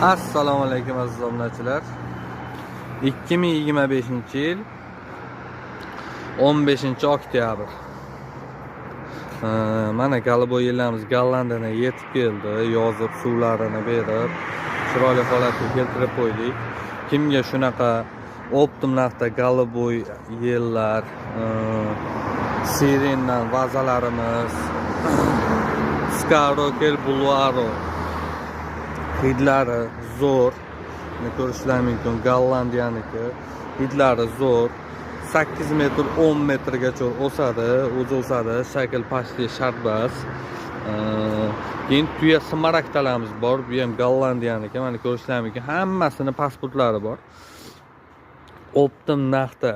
Assalomu alaykum aziz obunachilar. 2025-yil 15-oktyabr. Mana Galiboy yillarimiz Gollandiyadan yetib keldi. Yozib suvlarini berib, chiroyli holatga keltirib qo'ydik. Kimga shunaqa optim narxda Galiboy yillar, Sirendan vazalarimiz, Skarokel Bulvaro hidlari zo'r. Ko'rishlar mumkin. Gollandiyaniki hidlari zo'r. 8 metr 10 metrgacha o'sadi, o'sadi, shakl pashti sharbas. Keyin tuya smaragdalarimiz bor. Bu ham Gollandiyaniki. Mana ko'rishlar mumkin. Hammasini pasportlari bor. Optim narxda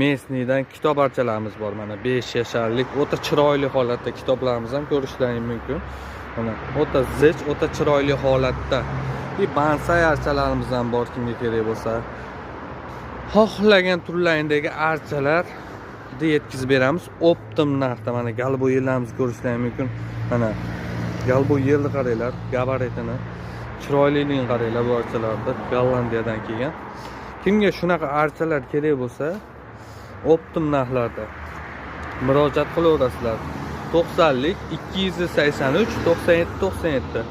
Mesnidan kitobarchalarimiz bor. Mana 5 yasharlik o'ta chiroyli holatda kitoblarimiz ham ko'rishlaringiz mumkin. Mana o'ta zich, o'ta chiroyli holatda. Bansay archalarimiz ham bor, kimga kerak bo'lsa. Xohlagan turlaringdagi archalarni yetkazib beramiz optim narxda. Mana Galiboy yillarimizni ko'rishlaringiz mumkin. Mana Galiboy yilni qaranglar, gabaritini, chiroyliligini qaranglar bu archalarda Gollandiyadan kelgan. Kimga shunaqa archalar kerak bo'lsa, optim narxlarda murojaat qilaverasizlar. 90lik 283 97 97.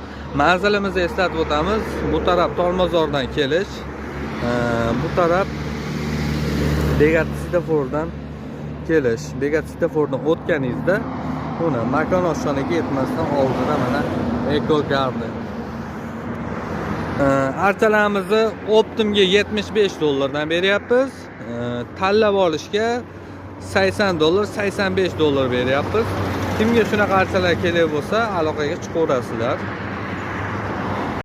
Manzilimizni eslatib o'tamiz. Bu taraf Tolmazordan kelish, bu taraf Begat Svetofordan kelish. Begat Svetofordan o'tganingizda buni makon oshxonaga yetmasdan oldida mana Eco Garden. Archalarimizni optimga $75 beryapmiz. Tanlab olishga $80, $85 beryapmiz. Kimga shunaqa archalar kerak bo'lsa, aloqaga chiqaverasizlar.